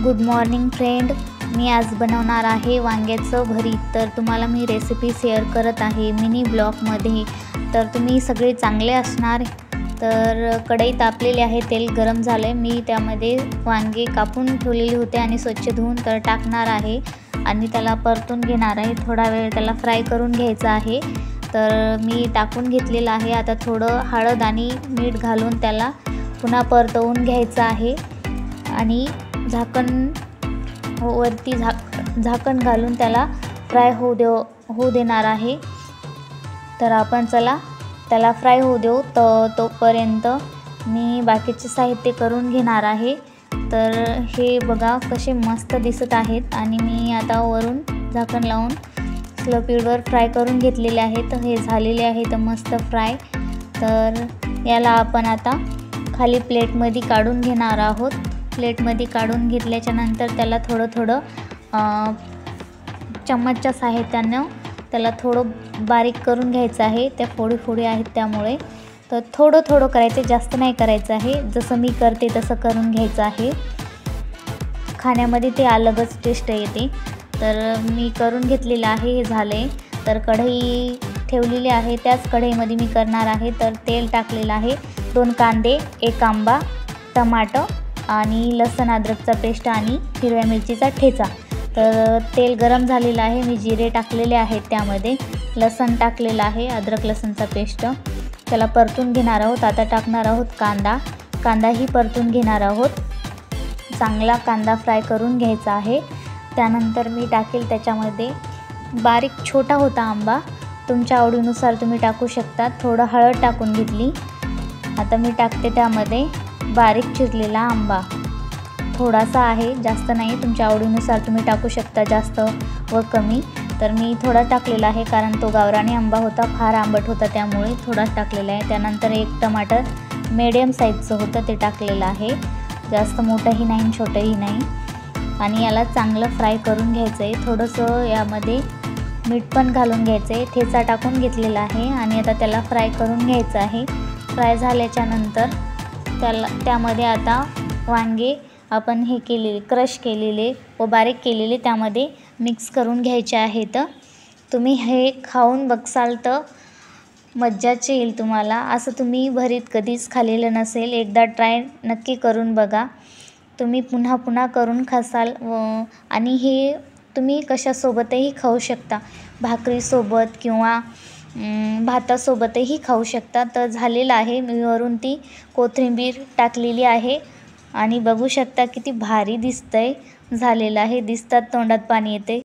Good morning friend. मी आज बनवणार आहे वांग्याचं भरीत. तर तुम्हाला मी रेसिपी शेअर करत आहे मिनी ब्लॉगमध्ये. तर तुम्ही सगळे चांगले असणार. तर कढई तापलेली आहे, तेल गरम झालं आहे. मी त्यामध्ये वांगे कापून ठेवलेले होते आणि स्वच्छ धुवून तर टाकणार आहे आणि त्याला परतून घेणार आहे. थोडा वेळ त्याला फ्राय करून घ्यायचा आहे. तर मी टाकून घेतलेलं आहे. आता थोडं हळद आणि मीठ घालून त्याला पुन्हा परतवून घ्यायचं आहे आणि वरती झाकण घालून त्याला फ्राय होऊ देणार आहे. तर आपण चला त्याला फ्राय होऊ देऊ. तोपर्यंत मी बाकीचे साहित्य करून घेणार आहे. तर हे बघा कसे मस्त दिसत आहेत आणि मी आता वरून झाकण लावून स्लो स्पीडवर फ्राय करून घेतलेले आहेत. हे झालेले आहेत मस्त फ्राय. तर याला आपण आता खाली प्लेटमध्ये काढून घेणार आहोत. प्लेटमध्ये काढून घेतल्याच्या नंतर त्याला थोडं चम्मचच्या साहाय्याने त्याला थोडं बारीक करून घ्यायचं आहे. त्या फोडी आहेत त्यामुळे. तर थोडं करायचं, जास्त नाही करायचं आहे. जसं मी करते तसं करून घ्यायचं आहे. खाण्यामध्ये ते अलगच टेस्ट येते. तर मी करून घेतलेलं आहे. हे झाले. तर कढई ठेवलेली आहे, त्याच कढईमध्ये मी करणार आहे. तर तेल टाकलेलं आहे. 2 कांदे, 1 आंबा, टमाटर आणि लसूण अद्रकचा पेस्ट आणि हिरव्या मिरचीचा ठेचा. तर तेल गरम झालेलं आहे. मी जिरे टाकलेले आहेत, त्यामध्ये लसूण टाकलेलं आहे, अद्रक लसूणचा पेस्ट. त्याला परतून घेणार आहोत. आता टाकणार आहोत कांदाही परतून घेणार आहोत. चांगला कांदा फ्राय करून घ्यायचा आहे. त्यानंतर मी टाकेल त्याच्यामध्ये बारीक छोटा होता आंबा, तुमच्या आवडीनुसार तुम्ही टाकू शकता. थोडं हळद टाकून घेतली. आता मी टाकते त्यामध्ये बारीक चिरलेला आंबा. थोडासा आहे, जास्त नाही. तुमच्या आवडीनुसार तुम्ही टाकू शकता, जास्त व कमी. तर मी थोडा टाकलेला आहे कारण तो गावरानी आंबा होता, फार आंबट होता, त्यामुळे थोडाच टाकलेला आहे. त्यानंतर 1 टमाटर मीडियम साईजचं होतं ते टाकलेलं आहे. जास्त मोठंही नाही, छोटंही नाही. आणि याला चांगलं फ्राय करून घ्यायचं आहे. थोडंसं यामध्ये मीठ पण घालून घ्यायचं आहे. ठेचा टाकून घेतलेला आहे आणि आता त्याला फ्राय करून घ्यायचं आहे. फ्राय झाल्याच्या नंतर त्यामध्ये आता वांगे आपण क्रश केलेले व बारीक केलेले त्यामध्ये मिक्स करून घ्यायचे आहेत. तुम्ही हे खाऊन बघसाल तर मज्जाच येईल तुम्हाला. असं तुम्ही भरीत कधीच खाल्लेलं नसेल. एकदा ट्राय नक्की करून बघा. तुम्ही पुन्हा करून खासाल. आणि हे तुम्ही कशासोबतही खाऊ शकता, भाकरीसोबत किंवा भातासोबतही खाऊ शकता. तर झालेलं आहे. मी वरून ती कोथिंबीर टाकलेली आहे आणि बघू शकता किती भारी दिसतंय. झालेलं आहे. दिसतात तोंडात पाणी येते.